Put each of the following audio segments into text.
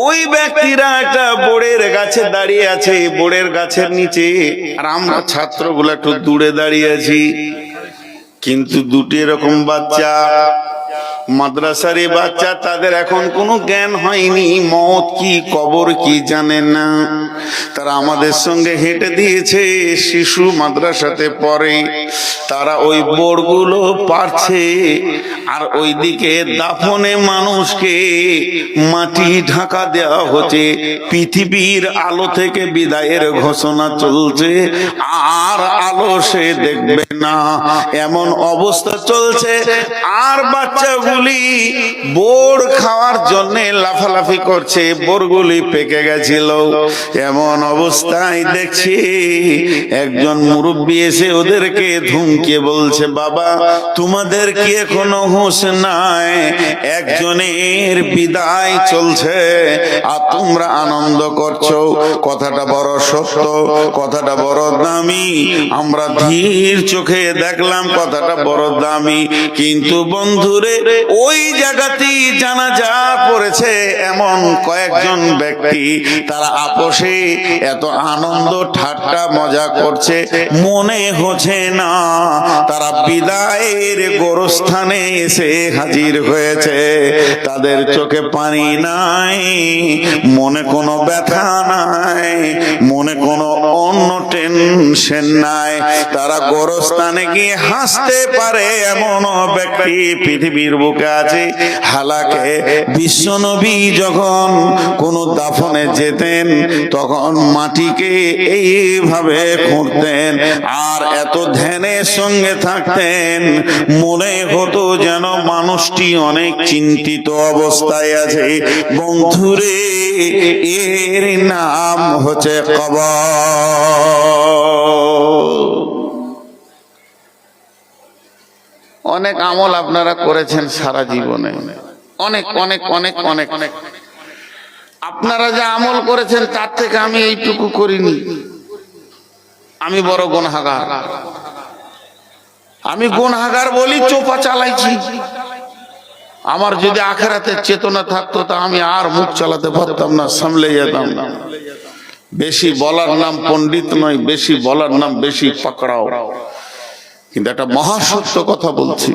ওই ব্যক্তিরা একটা বোড়ের গাছে দাঁড়িয়ে আছে, বোড়ের গাছের নিচে, আর আমরা ছাত্রগুলো একটু দূরে দাঁড়িয়ে আছি। কিন্তু দুটি এরকম বাচ্চা, মাদ্রাসার বাচ্চা, তাদের এখন কোনো জ্ঞান হয়নি, মওত কি কবর কি জানে না। তারা আমাদের সঙ্গে হেঁটে দিয়েছে, শিশু মাদ্রাসাতে পড়ে, তারা ওই বোড়গুলো পারছে, আর ওইদিকে দাফনে মানুষকে মাটি ঢাকা দেওয়া হচ্ছে, পৃথিবীর আলো থেকে বিদায়ের ঘোষণা চলছে, আর আলো সে দেখবে না, এমন অবস্থা চলছে। আর বাচ্চাগুলি বোড় খাওয়ার জন্য লাফালাফি করছে, বোড়গুলি পেকে গেছিল। এমন অবস্থায় দেখছি একজন মুরব্বী এসে ওদেরকে ধুমকে বলছে, বাবা তোমাদের কি এখনো হুঁশ নাই? একজনের বিদায় চলছে আর তোমরা আনন্দ করছো। কথাটা বড় সত্য, কথাটা বড় দামি, আমরা ধীর চোখে দেখলাম কথাটা বড় দামি। কিন্তু বন্ধুরে, ওই জায়গাতেই জানাজা পড়েছে এমন কয়েকজন ব্যক্তি, তারা আপোষে এত আনন্দ ঠাট্টা মজা করছে, মনে হচ্ছে না তারা বিদায়ের গোরস্থানে এসে হাজির হয়েছে। তাদের চোখে পানি নাই, মনে কোনো ব্যথা নাই, মনে কোনো অন্য টেনশন নাই। তারা গোরস্থানে গিয়ে হাসতে পারে এমন ব্যক্তি পৃথিবীর বুকে আছে। হালাকে বিশ্বনবী যখন কোন দাফনে যেতেন, তখন মাটিকে এইভাবে খুঁড়তেন, আর এত ধ্যানের সঙ্গে থাকতেন, মনে হতো যেন মানুষটি অনেক চিন্তিত অবস্থায় আছে। বন্ধুরে, এর নাম হচ্ছে কবর। অনেক আমল আপনারা করেছেন সারা জীবনে, অনেক অনেক অনেক অনেক অনেক। আপনারা যা আমল করেছেন তার থেকে আমি এইটুকু করিনি। আমি বড় গুনাহগার, আমি গুনাহগার বলি চোপা চালাইছি। আমার যদি আখিরাতের চেতনা থাকতো তা আমি আর মুখ চালাতে পারতাম না, সামলে যেতাম। বেশি বলার নাম পণ্ডিত নয়, বেশি বলার নাম বেশি পাকড়াও। কিন্তু একটা মহাসত্য কথা বলছি,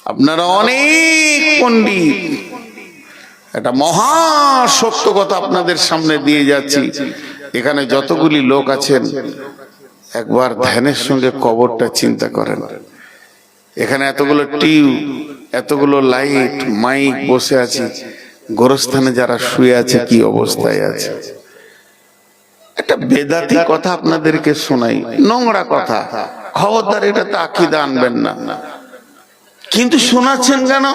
আপনারা অনেক পণ্ডিত, একটা মহাসত্য কথা আপনাদের সামনে দিয়ে যাচ্ছি। এখানে যতগুলি লোক আছেন, একবার ধ্যানের সঙ্গে কবরটা চিন্তা করেন। এখানে এতগুলো টিউব, এতগুলো লাইট, মাইক বসে আছে, গোরস্থানে যারা শুয়ে আছে কি অবস্থায় আছে। একটা বেদাতি কথা আপনাদেরকে শোনাই, নোংরা কথা, খবরদার এটা তো আকীদা আনবেন না। কিন্তু শোনাচ্ছেন কেন?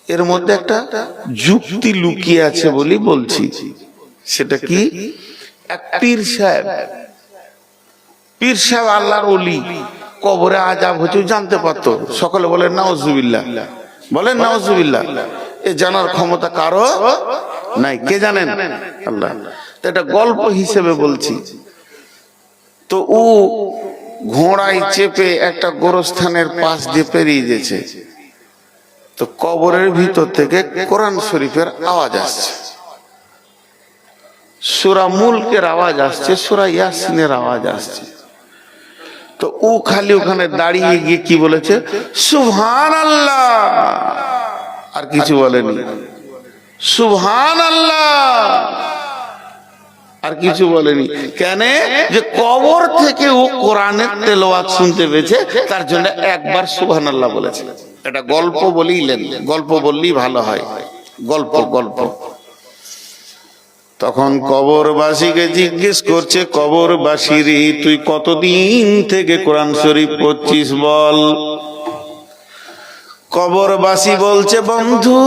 এর মধ্যে একটা যুক্তি লুকিয়ে আছে বলি বলছি। সেটা কি? এক পীর সাহেব, পীর সাহেব আল্লাহর ওলি, কবরে আযাব হচ্ছে জানতে পারতো। সকলে বলেন নাউজুবিল্লাহ, বলেন নাউজুবিল্লাহ। এ জানার ক্ষমতা কারো নাই, কে জানেন? আল্লাহ। এটা গল্প হিসেবে বলছি। তো ও ঘোড়ায় চেপে একটা গোরস্থানের পাশ দিয়ে পেরিয়ে গেছে। তো কবরের ভিতর থেকে কোরআন শরীফের আওয়াজ আসছে, সূরা মুলকের আওয়াজ আসছে, সূরা ইয়াসিনের আওয়াজ আসছে। তো ও খালি ওখানে দাঁড়িয়ে গিয়ে কি বলেছে? সুবহানাল্লাহ, আর কিছু বলেনি। সুবহানাল্লাহ, আর কিছু বলেনি। কেন? যে কবর থেকে ও কোরআনের তেলাওয়াত শুনতে পেয়েছে, তার জন্য একবার সুবহানাল্লাহ বলেছে। এটা গল্প বলিলেন, গল্প বললেই ভালো হয়, গল্প গল্প। তখন কবরবাসীকে জিজ্ঞেস করছে, কবরবাসী রে, তুই কতদিন থেকে কোরআন শরীফ পড়ছিস বল? কবরবাসী বলছে, বন্ধু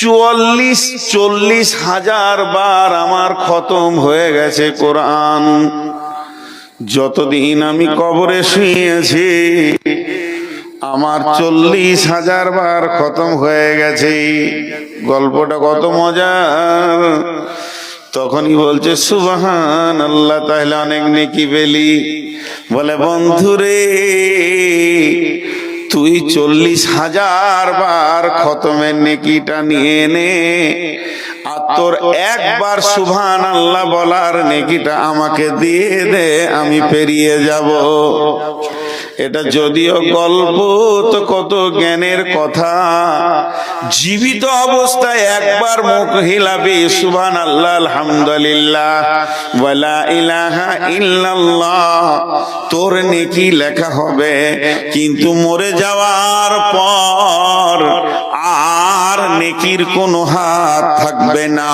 40,000 বার আমার খতম হয়ে গেছে কোরআন। যতদিন আমি কবরে শুয়েছি আমার 40,000 বার খতম হয়ে গেছে। গল্পটা কত মজার। তখনই বলছে সুবহানাল্লাহ, তাহলে অনেক নেকি পেলি। বলে, বন্ধুরে তুই 40,000 বার খতমের নেকিটা নিয়ে নে, আর তোর একবার সুবহানাল্লাহ বলার নেকিটা আমাকে দিয়ে দে, আমি পেরিয়ে যাব। এটা যদিও গল্প, তো কত জ্ঞানের কথা। জীবিত অবস্থায় একবার মুখ হিলাবি সুবহানাল্লাহ, আলহামদুলিল্লাহ, ওয়ালা ইলাহা ইল্লাল্লাহ, তোর নেকি লেখা হবে। কিন্তু মরে যাওয়ার পর আর নেকির কোনো হাত থাকবে না।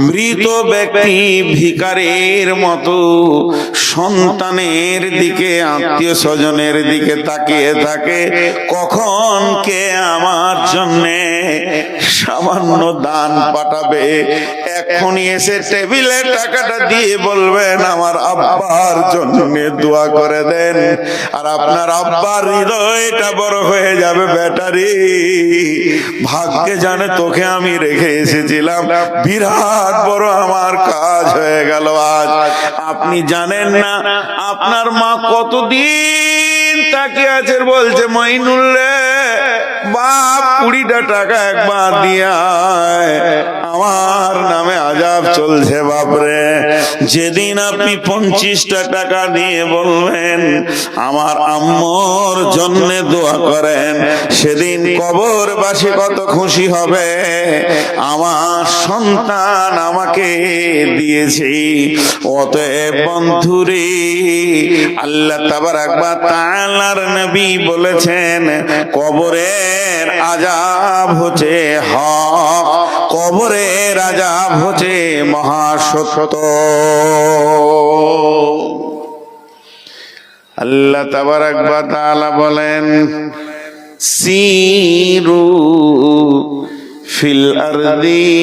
মৃত ব্যক্তি ভিখারির মতো সন্তানের দিকে, আত্মীয় স্বজনের দিকে তাকিয়ে থাকে, কখন কে আমার জন্যে সামান্য দান পাঠাবে। এখনই এসে টেবিলে টাকাটা দিয়ে বলবেন আমার আব্বার জন্য দোয়া করে দেন, আর আপনার আব্বার হৃদয়টা বড় হয়ে যাবে। ব্যাটারি, ভাগ্যে জানে তোকে আমি রেখে এসেছিলাম, বিরাট বড় আমার কাজ হয়ে গেল আজ। আপনি জানেন না আপনার মা কতদিন তাকিয়ে আছে, বলছে মইনুল রে বাপ 20টা টাকা একবার দিয়া, আমার নামে আজাব চলছে বাপরে। যেদিন আপনি 25টা টাকা দিয়ে বলবেন আমার আম্মুর জন্য দোয়া করেন, সেদিন কবরবাসী কত খুশি হবে, আমার সন্তান আমাকে দিয়েছে। অতএব বন্ধুরে, আল্লাহ তাবারাক ওয়া তাআলার নবী বলেছেন কবরের আযাব হচ্ছে হক, কবরের আযাব হচ্ছে মহাসত্য। আল্লাহ তাবারাক ওয়া তাআলা বলেন সিরু ফিল আরদি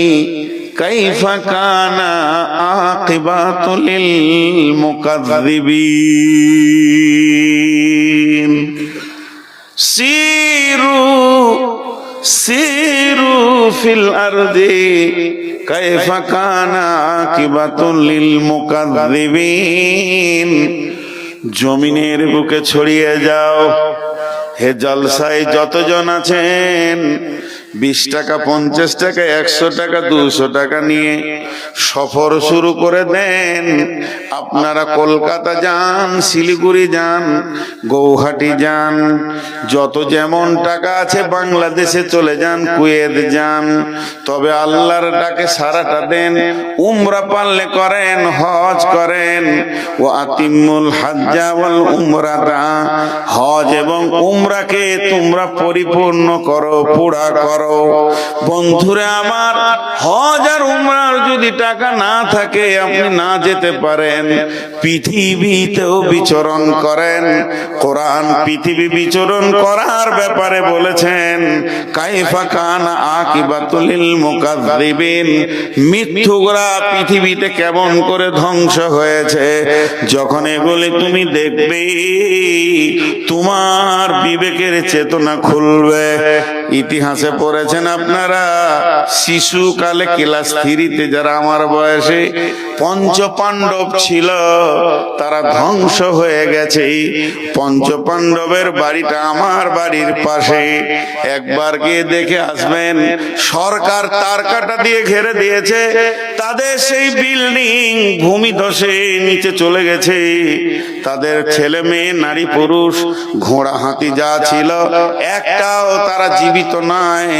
কাইফা কানা আকিবাতুল মুকাযযিবিন। সিরু ফিল আরদি কাইফা কানা আকিবাতুল মুকাযযিবিন। জমিনের বুকে ছড়িয়ে যাও, হে জলসায় যতজন আছেন, 20 টাকা, 50 টাকা, 100 টাকা, 200 টাকা নিয়ে সফর শুরু করে দেন। আপনারা কলকাতা যান, শিলিগুড়ি যান, গৌহাটি যান, যত যেমন টাকা আছে বাংলাদেশে চলে যান, কুয়েত যান। তবে আল্লাহর ডাকে সারাটা দেন। উমরা পারলে করেন, হজ করেন। ও আতিমুল হাজ্জা ওয়াল উমরাতা, হজ এবং উমরাকে তোমরা পরিপূর্ণ করো, পুরা করো। বন্ধুরা আমার, হজ আর উমরার যদি টাকা না থাকে, আপনি না যেতে পারেন, পৃথিবীতেও বিচরণ করেন। কোরআন পৃথিবী বিচরণ করার ব্যাপারে বলেছেন কাইফা কানা আকিবাতুল মুকাযযিবিন, মিথ্যুকরা পৃথিবীতে কেমন করে ধ্বংস হয়েছে। যখন এগুলি তুমি দেখবে, তোমার বিবেকের চেতনা খুলবে। ইতিহাসে পড়েছেন আপনারা, শিশুকালে ক্লাস 3-তে যারা আমার বয়সে, পঞ্চপাণ্ডব ছিল, তারা ধ্বংস হয়ে গেছে। পঞ্চপাণ্ডবের বাড়িটা আমার বাড়ির পাশে, একবার গিয়ে দেখে আসবেন। সরকার তার কাটা দিয়ে ঘিরে দিয়েছে, তাদের সেই বিল্ডিং ভূমিধসে নিচে চলে গেছে। তাদের ছেলে মেয়ে, নারী পুরুষ, ঘোড়া হাতি যা ছিল, একটাও তারা জীবিত নয়,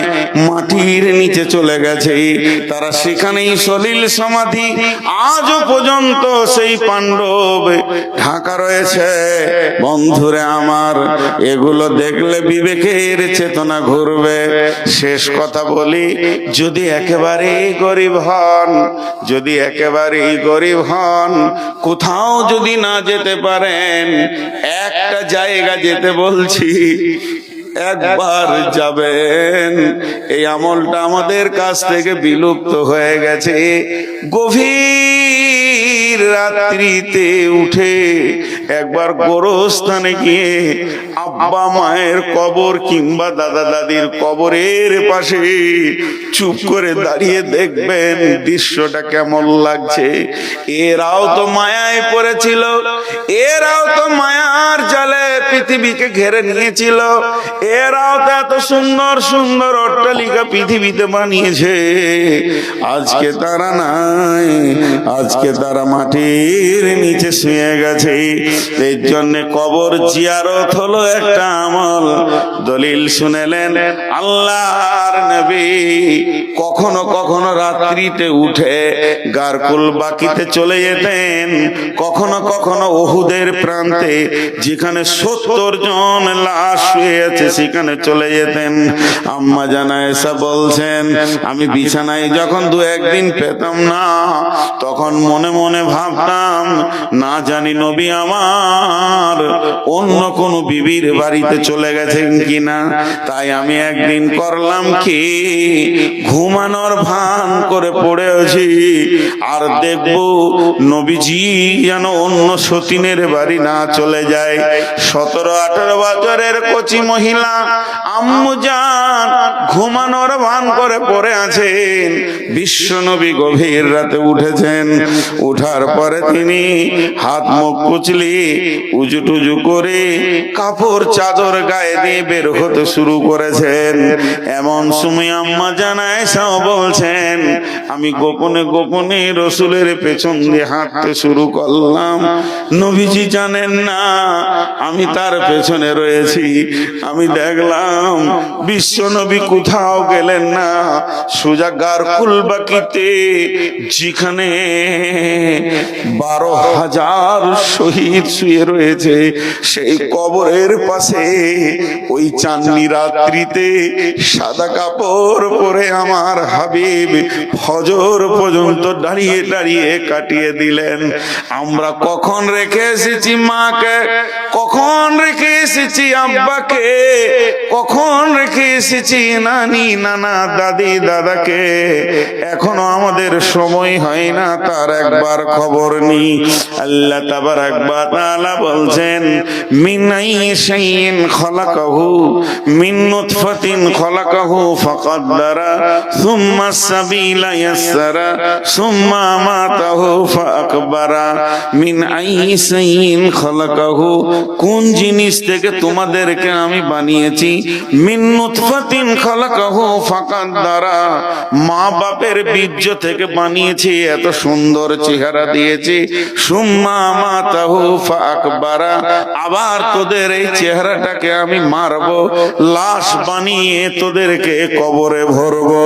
মাটির নিচে চলে গেছে। তারা সেখানেই সলিল সমাধি, আজও পর্যন্ত সেই পাণ্ডব ঢাকা রয়েছে। বন্ধুরে আমার, এগুলো দেখলে বিবেকের চেতনা ঘুরবে। শেষ কথা বলি, যদি একেবারেই গরিব হন, যদি একেবারেই গরিব হন, কোথাও যদি না যেতে পারেন, একটা জায়গা যেতে বলছি, একবার যাবেন। এই আমলটা আমাদের কাছ থেকে বিলুপ্ত হয়ে গেছে। গভীর রাত্রিতে উঠে একবার গোরস্থানে গিয়ে আব্বা মায়ের কবর কিংবা দাদা দাদির কবরের পাশে চুপ করে দাঁড়িয়ে দেখবেন দৃশ্যটা কেমন লাগছে। এরাও তো মায়ায় পড়েছিল, এরাও তো মায়ার জালে পৃথিবীকে ঘেরে নিয়েছিল, এরাও তো এত সুন্দর সুন্দর অট্টালিকা পৃথিবীতে বানিয়েছে। আজকে তারা নাই, আজকে তারা মাটির নিচে শুয়ে গেছে। এর জন্য কবর জিয়ারত হলো একটা আমল। দলিল শুনেলেন আল্লাহর নবী কখনো কখনো রাত্রিতে উঠে গারকুল বাকিতে চলে যেতেন, কখনো কখনো উহুদের প্রান্তে যেখানে 70 জন লাশ শুয়ে আছে সেখানে চলে যেতেন। আম্মা জানা এসা বলছেন, আমি বিছানায় যখন 2-1 দিন পেতাম না, তখন মনে মনে ভাবতাম না জানি নবী আমার অন্য কোন বিবির বাড়িতে চলে গেছেন কিনা। তাই আমি একদিন করলাম কি, ঘুমানোর ভান করে পড়ে আছি আর দেখব নবীজি যেন অন্য সতীনের বাড়ি না চলে যায়। 17-18 বছরের কচি মহিলা আম্মু জান ঘুমানোর ভান করে পড়ে আছেন। বিশ্ব নবী গভীর রাতে উঠেছেন, উঠার পরে তিনি হাত মুখ কুচলি উজু টুজু করে কাপড় চাদর গায়ে দিয়ে বের হতে শুরু করেছেন। এমন সময় আম্মা জানা এসাও বলছেন, আমি গোপনে গোপনে রসুলের পেছন দিয়ে হাঁটতে শুরু করলাম। নবীজি জানেন না আমি তার পেছনে রয়েছি। আমি দেখলাম বিশ্ব নবী কোথাও গেলেন না, সোজা গারকুল বাকিতে যেখানে 12,000 শহীদ শুয়ে রয়েছে সেই কবরের পাশে ওই চাঁদনি রাত্রিতে সাদা কাপড় পরে আমার হাবিব ফজর পর্যন্ত দাঁড়িয়ে দাঁড়িয়ে কাটিয়ে দিলেন। আমরা কখন রেখে এসেছি মাকে, কখন রেখে এসেছি আব্বাকে, কখন রেখে এসেছি নানি নানা দাদি দাদাকে, এখনো আমাদের সময় হয় না তার একবার খবর নেই। আল্লাহ তাবারাক ওয়া তাআলা বলছেন, মিন আইশাইইন খলাকাহু মিন নুতফাতিন খলাকাহু ফাকাদ্দারা সুম্মা সাবিলা ইয়াসসারা সুম্মা আমাতাহু ফাআকবারা। মিন আইশাইইন খলাকাহু, কোন জিনিস থেকে তোমাদেরকে আমি বানিয়েছি? মিন নুতফাতিন খলাকাহু ফাকাদ্দারা, মা বাপের বীর্য থেকে বানিয়েছি, এত সুন্দর চেহারা দিয়েছি। সুম্মা আমাতাহু ফাআকবারা, আবার তোদের এই চেহারাটাকে আমি মারবো, লাশ বানিয়ে তোদেরকে কবরে ভরবো।